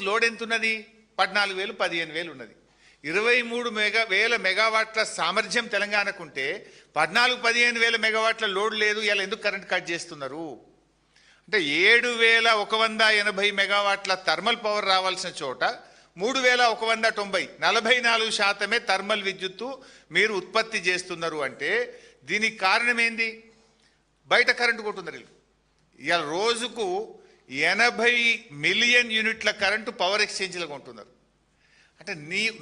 Load ఎంత ఉన్నది? 14,000 15,000 ఉన్నది. 23,000 మెగావాట్ల సామర్థ్యం తెలంగాణకు ఉంటే 14-15,000 మెగావాట్ల లోడ్ లేదు. ఇలా ఎందుకు కరెంట్ కట్ చేస్తున్నారు? అంటే 7,180 మెగావాట్ల థర్మల్ పవర్ రావాల్సిన చోట 3,190 44% థర్మల్ విద్యుత్తు మీరు ఉత్పత్తి చేస్తున్నారు. అంటే దీనికి కారణం ఏంది? బయట కరెంటు కొంటున్నారు వీళ్ళు. ఇవాళ రోజుకు 80 మిలియన్ యూనిట్ల కరెంటు పవర్ ఎక్స్చేంజ్లో కొంటున్నారు. అంటే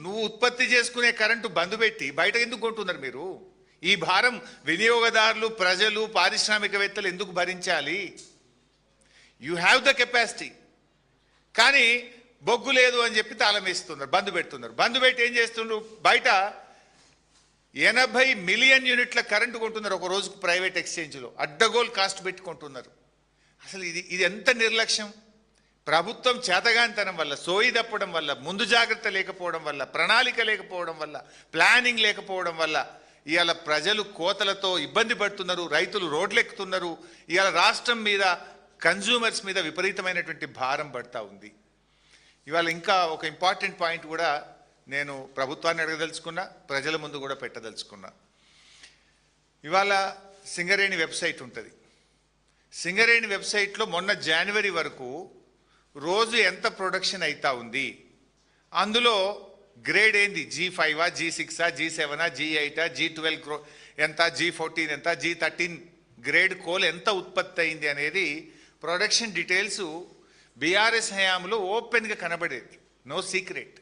నువ్వు ఉత్పత్తి చేసుకునే కరెంటు బంద్ పెట్టి బయట ఎందుకు కొంటున్నారు మీరు? ఈ భారం వినియోగదారులు, ప్రజలు, పారిశ్రామికవేత్తలు ఎందుకు భరించాలి? యూ హ్యావ్ ద కెపాసిటీ, కానీ బొగ్గు లేదు అని చెప్పి తాళం వేస్తున్నారు, బంద్ పెడుతున్నారు. బంద్ పెట్టి ఏం చేస్తున్నారు? బయట 80 మిలియన్ యూనిట్ల కరెంటు కొంటున్నారు ఒక రోజుకు ప్రైవేట్ ఎక్స్చేంజ్లో, అడ్డగోలు కాస్ట్ పెట్టుకుంటున్నారు. అసలు ఇది ఎంత నిర్లక్ష్యం! ప్రభుత్వం చేతగానితనం వల్ల, సోయి తప్పడం వల్ల, ముందు జాగ్రత్త లేకపోవడం వల్ల, ప్రణాళిక లేకపోవడం వల్ల, ప్లానింగ్ లేకపోవడం వల్ల ఇవాళ ప్రజలు కోతలతో ఇబ్బంది పడుతున్నారు, రైతులు రోడ్లెక్కుతున్నారు. ఇవాళ రాష్ట్రం మీద, కన్జ్యూమర్స్ మీద విపరీతమైనటువంటి భారం పడతా ఉంది. ఇవాళ ఇంకా ఒక ఇంపార్టెంట్ పాయింట్ కూడా నేను ప్రభుత్వాన్ని అడగదలుచుకున్నా, ప్రజల ముందు కూడా పెట్టదలుచుకున్నా. ఇవాళ సింగరేణి వెబ్సైట్ ఉంటుంది. సింగరేణి వెబ్సైట్లో మొన్న జనవరి వరకు రోజు ఎంత ప్రొడక్షన్ అవుతా ఉంది, అందులో గ్రేడ్ ఏంది, G5, G6, G7, G8, G12 ఎంత, G14 ఎంత, G13 గ్రేడ్ కోల్ ఎంత ఉత్పత్తి అయింది అనేది ప్రొడక్షన్ డీటెయిల్స్ బీఆర్ఎస్ హయాంలో ఓపెన్గా కనబడేది, నో సీక్రెట్.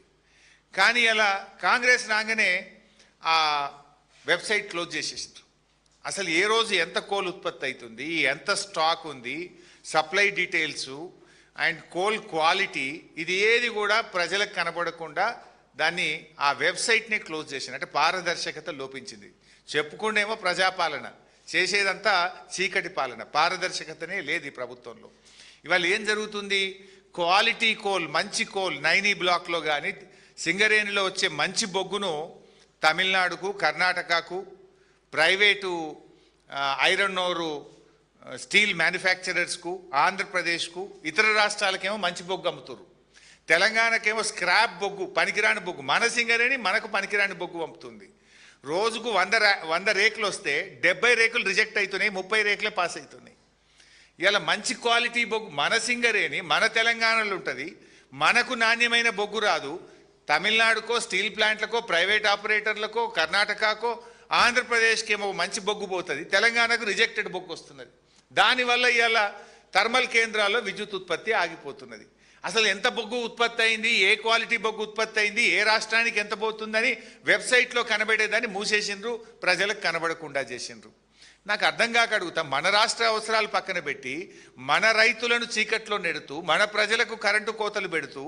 కానీ అలా కాంగ్రెస్ రాగానే ఆ వెబ్సైట్ క్లోజ్ చేసేసారు. అసలు ఏ రోజు ఎంత కోల్ ఉత్పత్తి అవుతుంది, ఎంత స్టాక్ ఉంది, supply details and coal quality, ఇది ఏది కూడా ప్రజలకు కనబడకుండా దాన్ని ఆ వెబ్సైట్ని క్లోజ్ చేసింది. అంటే పారదర్శకత లోపించింది. చెప్పుకుండేమో ప్రజాపాలన, చేసేదంతా చీకటి పాలన, పారదర్శకతనే లేదు ఈ ప్రభుత్వంలో. ఇవాళ ఏం జరుగుతుంది? క్వాలిటీ కోల్, మంచి కోల్ నైనీ బ్లాక్లో కానీ సింగరేణిలో వచ్చే మంచి బొగ్గును తమిళనాడుకు, కర్ణాటకకు, ప్రైవేటు ఐరన్ ఓరు స్టీల్ మ్యానుఫ్యాక్చరర్స్కు, ఆంధ్రప్రదేశ్కు, ఇతర రాష్ట్రాలకేమో మంచి బొగ్గు అమ్ముతారు. తెలంగాణకేమో స్క్రాప్ బొగ్గు, పనికిరాని బొగ్గు, మన సింగరేణి మనకు పనికిరాని బొగ్గు పంపుతుంది. రోజుకు 100 రేకులు వస్తే 70 రేకులు రిజెక్ట్ అవుతున్నాయి, 30 రేకులే పాస్ అవుతున్నాయి. ఇలా మంచి క్వాలిటీ బొగ్గు మన సింగరేణి మన తెలంగాణలో ఉంటుంది, మనకు నాణ్యమైన బొగ్గు రాదు. తమిళనాడుకో, స్టీల్ ప్లాంట్లకో, ప్రైవేట్ ఆపరేటర్లకో, కర్ణాటకకో, ఆంధ్రప్రదేశ్కి ఏమో మంచి బొగ్గు పోతుంది, తెలంగాణకు రిజెక్టెడ్ బొగ్గు వస్తున్నది. దానివల్ల ఇవాళ థర్మల్ కేంద్రాల్లో విద్యుత్ ఉత్పత్తి ఆగిపోతున్నది. అసలు ఎంత బొగ్గు ఉత్పత్తి అయింది, ఏ క్వాలిటీ బొగ్గు ఉత్పత్తి అయింది, ఏ రాష్ట్రానికి ఎంత పోతుందని వెబ్సైట్లో కనబడేదాన్ని మూసేసిండ్రు, ప్రజలకు కనబడకుండా చేసిండ్రు. నాకు అర్థం కాక అడుగుతా, మన రాష్ట్ర అవసరాలు పక్కన పెట్టి మన రైతులను చీకట్లో నెడుతూ, మన ప్రజలకు కరెంటు కోతలు పెడుతూ,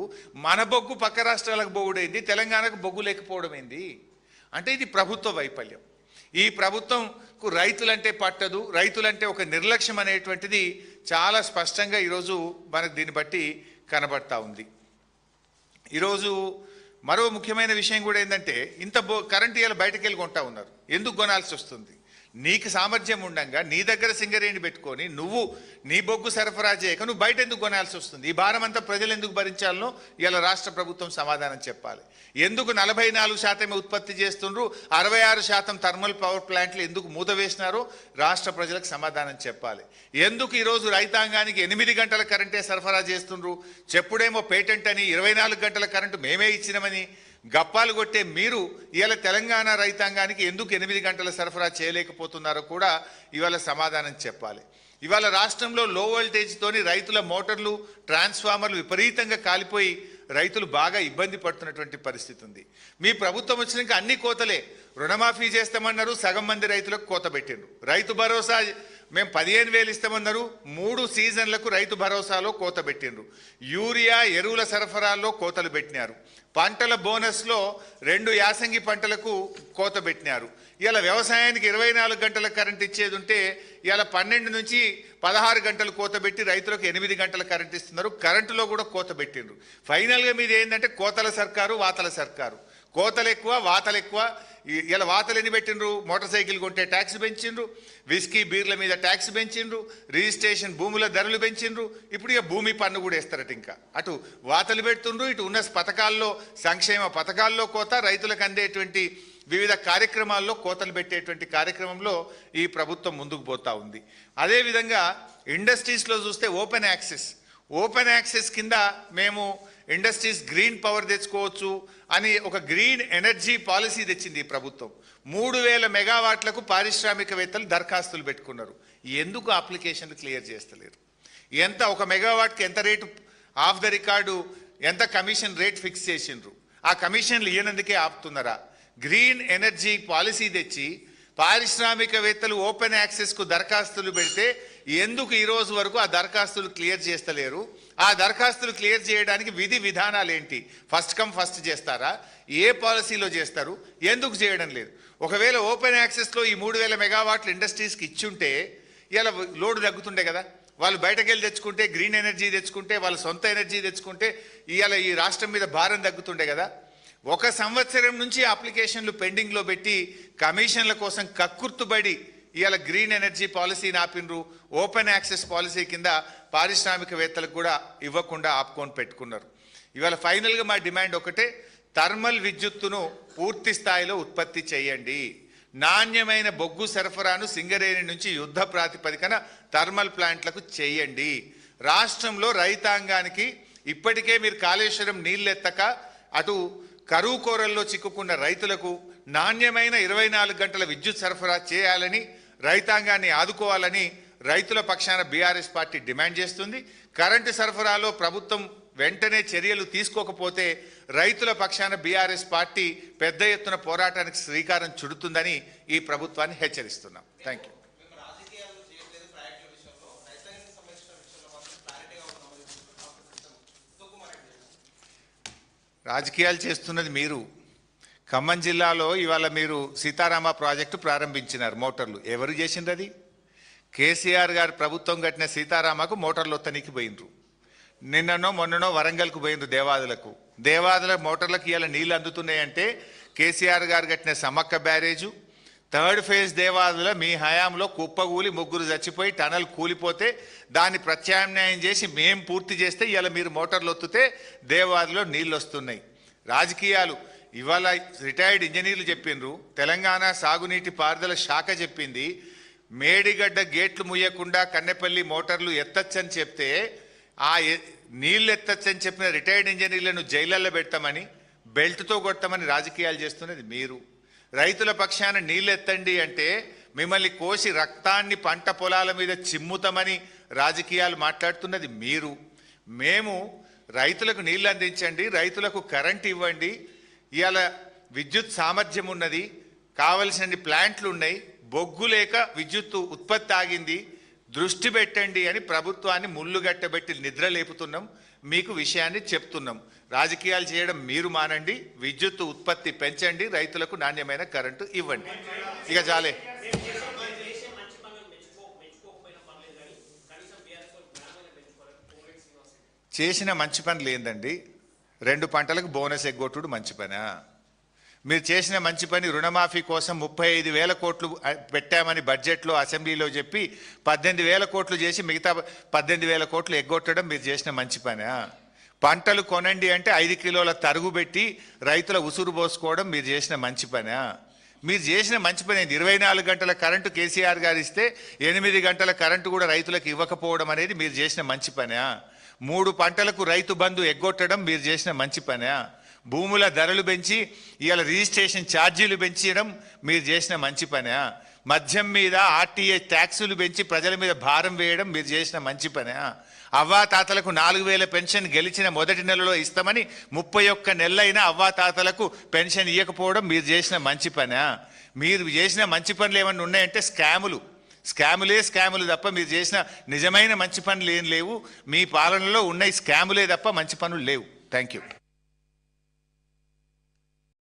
మన బొగ్గు పక్క రాష్ట్రాలకు బొగ్గుడైంది, తెలంగాణకు బొగ్గు లేకపోవడం ఏంది? అంటే ఇది ప్రభుత్వ వైఫల్యం. ఈ ప్రభుత్వంకు రైతులంటే పట్టదు, రైతులంటే ఒక నిర్లక్ష్యం అనేటువంటిది చాలా స్పష్టంగా ఈరోజు మనకు దీన్ని బట్టి కనబడతా ఉంది. ఈరోజు మరో ముఖ్యమైన విషయం కూడా ఏంటంటే, ఇంత కరెంటు ఇలా బయటకు వెళ్ళి కొంటా ఉన్నారు. ఎందుకు కొనాల్సి వస్తుంది? నీకు సామర్థ్యం ఉండగా నీ దగ్గర సింగరేణి పెట్టుకొని నువ్వు నీ బొగ్గు సరఫరా చేయక నువ్వు బయట ఎందుకు కొనాల్సి వస్తుంది? ఈ భారం అంతా ప్రజలు ఎందుకు భరించాలనో ఇలా రాష్ట్ర ప్రభుత్వం సమాధానం చెప్పాలి. ఎందుకు 44% ఉత్పత్తి చేస్తుండ్రు, 66% థర్మల్ పవర్ ప్లాంట్లు ఎందుకు మూత వేసినారో రాష్ట్ర ప్రజలకు సమాధానం చెప్పాలి. ఎందుకు ఈరోజు రైతాంగానికి 8 గంటల కరెంటే సరఫరా చేస్తుండ్రు, చెప్పుడేమో పేటెంట్ అని 24 గంటల కరెంటు మేమే ఇచ్చినామని గప్పాలు కొట్టే మీరు ఇవాళ తెలంగాణ రైతాంగానికి ఎందుకు 8 గంటల సరఫరా చేయలేకపోతున్నారో కూడా ఇవాళ సమాధానం చెప్పాలి. ఇవాళ రాష్ట్రంలో లో వోల్టేజ్తోని రైతుల మోటార్లు, ట్రాన్స్ఫార్మర్లు విపరీతంగా కాలిపోయి రైతులు బాగా ఇబ్బంది పడుతున్నటువంటి పరిస్థితి ఉంది. మీ ప్రభుత్వం వచ్చినాక అన్ని కోతలే. రుణమాఫీ చేస్తామన్నారు, సగం మంది రైతులకు కోత పెట్టిండ్రు. రైతు భరోసా మేము 15,000 ఇస్తామన్నారు, 3 సీజన్లకు రైతు భరోసాలో కోత పెట్టిండ్రు. యూరియా ఎరువుల సరఫరాల్లో కోతలు పెట్టినారు. పంటల బోనస్లో 2 యాసంగి పంటలకు కోత పెట్టినారు. ఇలా వ్యవసాయానికి 24 గంటల కరెంట్ ఇచ్చేది ఉంటే ఇలా 12 నుంచి 16 గంటలు కోత పెట్టి రైతులకు 8 గంటల కరెంట్ ఇస్తున్నారు. కరెంటులో కూడా కోత పెట్టిండ్రు. ఫైనల్గా మీది ఏంటంటే కోతల సర్కారు, వాతల సర్కారు. కోతలు ఎక్కువ, వాతలు ఎక్కువ. ఇలా వాతలు ఎన్ని పెట్టిండ్రు? మోటార్ సైకిల్ కొంటే ట్యాక్స్ పెంచిండ్రు, విస్కీ బీర్ల మీద ట్యాక్స్ పెంచిండ్రు, రిజిస్ట్రేషన్ భూముల ధరలు పెంచిండ్రు. ఇప్పుడు ఇక భూమి పన్ను కూడా వేస్తారట. ఇంకా అటు వాతలు పెడుతుండ్రు, ఇటు ఉన్న పథకాల్లో, సంక్షేమ పథకాల్లో కోత, రైతులకు అందేటువంటి వివిధ కార్యక్రమాల్లో కోతలు పెట్టేటువంటి కార్యక్రమంలో ఈ ప్రభుత్వం ముందుకు పోతా ఉంది. అదేవిధంగా ఇండస్ట్రీస్లో చూస్తే ఓపెన్ యాక్సెస్ కింద మేము ఇండస్ట్రీస్ గ్రీన్ పవర్ తెచ్చుకోవచ్చు అని ఒక గ్రీన్ ఎనర్జీ పాలసీ తెచ్చింది ఈ ప్రభుత్వం. 3000 మెగావాట్లకు పారిశ్రామికవేత్తలు దరఖాస్తులు పెట్టుకున్నారు. ఎందుకు అప్లికేషన్లు క్లియర్ చేస్తలేరు? ఎంత ఒక మెగావాట్కి ఎంత రేటు ఆఫ్ ద రికార్డు, ఎంత కమిషన్ రేట్ ఫిక్స్ చేసిండ్రు? ఆ కమిషన్లు ఇవ్వనందుకే ఆపుతున్నారా? గ్రీన్ ఎనర్జీ పాలసీ తెచ్చి పారిశ్రామికవేత్తలు ఓపెన్ యాక్సెస్కు దరఖాస్తులు పెడితే ఎందుకు ఈ రోజు వరకు ఆ దరఖాస్తులు క్లియర్ చేస్తలేరు? ఆ దరఖాస్తులు క్లియర్ చేయడానికి విధి విధానాలు ఏంటి? ఫస్ట్ కమ్ ఫస్ట్ చేస్తారా? ఏ పాలసీలో చేస్తారు? ఎందుకు చేయడం లేదు? ఒకవేళ ఓపెన్ యాక్సెస్లో ఈ 3000 మెగావాట్లు ఇండస్ట్రీస్కి ఇచ్చుంటే ఇలా లోడ్ తగ్గుతుండే కదా. వాళ్ళు బయటకు వెళ్ళి తెచ్చుకుంటే, గ్రీన్ ఎనర్జీ తెచ్చుకుంటే, వాళ్ళ సొంత ఎనర్జీ తెచ్చుకుంటే ఇవాళ ఈ రాష్ట్రం మీద భారం తగ్గుతుండే కదా. 1 సంవత్సరం నుంచి అప్లికేషన్లు పెండింగ్లో పెట్టి కమిషన్ల కోసం కక్కుర్తుబడి ఇవాళ గ్రీన్ ఎనర్జీ పాలసీని ఆపినరు. ఓపెన్ యాక్సెస్ పాలసీ కింద పారిశ్రామికవేత్తలకు కూడా ఇవ్వకుండా ఆపుకొని పెట్టుకున్నారు. ఇవాళ ఫైనల్గా మా డిమాండ్ ఒకటే, థర్మల్ విద్యుత్తును పూర్తి స్థాయిలో ఉత్పత్తి చేయండి. నాణ్యమైన బొగ్గు సరఫరాను సింగరేణి నుంచి యుద్ధ ప్రాతిపదికన థర్మల్ ప్లాంట్లకు చేయండి. రాష్ట్రంలో రైతాంగానికి ఇప్పటికే మీరు కాళేశ్వరం నీళ్ళెత్తక అటు కరువు కోరల్లో చిక్కుకున్న రైతులకు నాణ్యమైన 24 గంటల విద్యుత్ సరఫరా చేయాలని, రైతాంగాన్ని ఆదుకోవాలని రైతుల పక్షాన బీఆర్ఎస్ పార్టీ డిమాండ్ చేస్తుంది. కరెంటు సరఫరాలో ప్రభుత్వం వెంటనే చర్యలు తీసుకోకపోతే రైతుల పక్షాన బీఆర్ఎస్ పార్టీ పెద్ద ఎత్తున పోరాటానికి శ్రీకారం చుడుతుందని ఈ ప్రభుత్వాన్ని హెచ్చరిస్తున్నాం. Thank you. రాజకీయాలు చేస్తున్నది మీరు. ఖమ్మం జిల్లాలో ఇవాళ మీరు సీతారామ ప్రాజెక్టు ప్రారంభించినారు. మోటార్లు ఎవరు చేసిండ్రు? అది కేసీఆర్ గారు ప్రభుత్వం కట్టిన సీతారామకు మోటార్లు ఒత్తనికి పోయినరు. నిన్ననో మొన్ననో వరంగల్కు పోయినరు దేవాదుల మోటార్లకు ఇవాళ నీళ్ళు అందుతున్నాయంటే కేసీఆర్ గారు కట్టిన Sammakka barrage, 3rd phase Devadula మీ హయాంలో కుప్పగూలి 3 చచ్చిపోయి టనల్ కూలిపోతే దాన్ని ప్రత్యామ్నాయం చేసి మేం పూర్తి చేస్తే ఇవాళ మీరు మోటార్లు ఒత్తితే దేవాదులో నీళ్ళు వస్తున్నాయి. రాజకీయాలు ఇవాళ రిటైర్డ్ ఇంజనీర్లు చెప్పిండ్రు, తెలంగాణ సాగునీటి పారుదల శాఖ చెప్పింది మేడిగడ్డ గేట్లు ముయ్యకుండా కన్నెపల్లి మోటార్లు ఎత్తచ్చని చెప్తే ఆ నీళ్ళు ఎత్తచ్చని చెప్పిన రిటైర్డ్ ఇంజనీర్లను జైళ్ళల్లో పెడతామని, బెల్ట్తో కొడతామని రాజకీయాలు చేస్తున్నది మీరు. రైతుల పక్షాన నీళ్ళు ఎత్తండి అంటే మిమ్మల్ని కోసి రక్తాన్ని పంట పొలాల మీద చిమ్ముతామని రాజకీయాలు మాట్లాడుతున్నది మీరు. మేము రైతులకు నీళ్ళు అందించండి, రైతులకు కరెంట్ ఇవ్వండి, ఇవాళ విద్యుత్ సామర్థ్యం ఉన్నది, కావలసిన ప్లాంట్లు ఉన్నాయి, బొగ్గు లేక విద్యుత్ ఉత్పత్తి ఆగింది, దృష్టి పెట్టండి అని ప్రభుత్వాన్ని ముళ్ళుగట్టబెట్టి నిద్ర లేపుతున్నాం. మీకు విషయాన్ని చెప్తున్నాం. రాజకీయాలు చేయడం మీరు మానండి, విద్యుత్ ఉత్పత్తి పెంచండి, రైతులకు నాణ్యమైన కరెంటు ఇవ్వండి. ఇక చాలే. చేసిన మంచి పని లేదండి. 2 పంటలకు బోనస్ ఎగ్గొట్టుడు మంచి పనా? మీరు చేసిన మంచి పని రుణమాఫీ కోసం 35,000 కోట్లు పెట్టామని బడ్జెట్లో అసెంబ్లీలో చెప్పి 18,000 కోట్లు చేసి మిగతా 18,000 కోట్లు ఎగ్గొట్టడం మీరు చేసిన మంచి పనా? పంటలు కొనండి అంటే 5 కిలోల తరుగు పెట్టి రైతుల ఉసురు పోసుకోవడం మీరు చేసిన మంచి పనా? మీరు చేసిన మంచి పని 24 గంటల కరెంటు కేసీఆర్ గారు ఇస్తే 8 గంటల కరెంటు కూడా రైతులకు ఇవ్వకపోవడం అనేది మీరు చేసిన మంచి పనా? 3 పంటలకు రైతు బంధు ఎగ్గొట్టడం మీరు చేసిన మంచి పనా? భూముల ధరలు పెంచి ఇవాళ రిజిస్ట్రేషన్ ఛార్జీలు పెంచడం మీరు చేసిన మంచి పనా? మద్యం మీద ఆర్టీఏ ట్యాక్సులు పెంచి ప్రజల మీద భారం వేయడం మీరు చేసిన మంచి పనా? అవ్వాతాతలకు 4,000 పెన్షన్ గెలిచిన మొదటి నెలలో ఇస్తామని 31 నెలలైనా అవ్వాతాతలకు పెన్షన్ ఇవ్వకపోవడం మీరు చేసిన మంచి పనా? మీరు చేసిన మంచి పనులు ఏమన్నా ఉన్నాయంటే స్కాములు తప్ప మీరు చేసిన నిజమైన మంచి పనులు ఏం లేవు. మీ పాలనలో ఉన్న స్కాములే తప్ప మంచి పనులు లేవు. Thank you.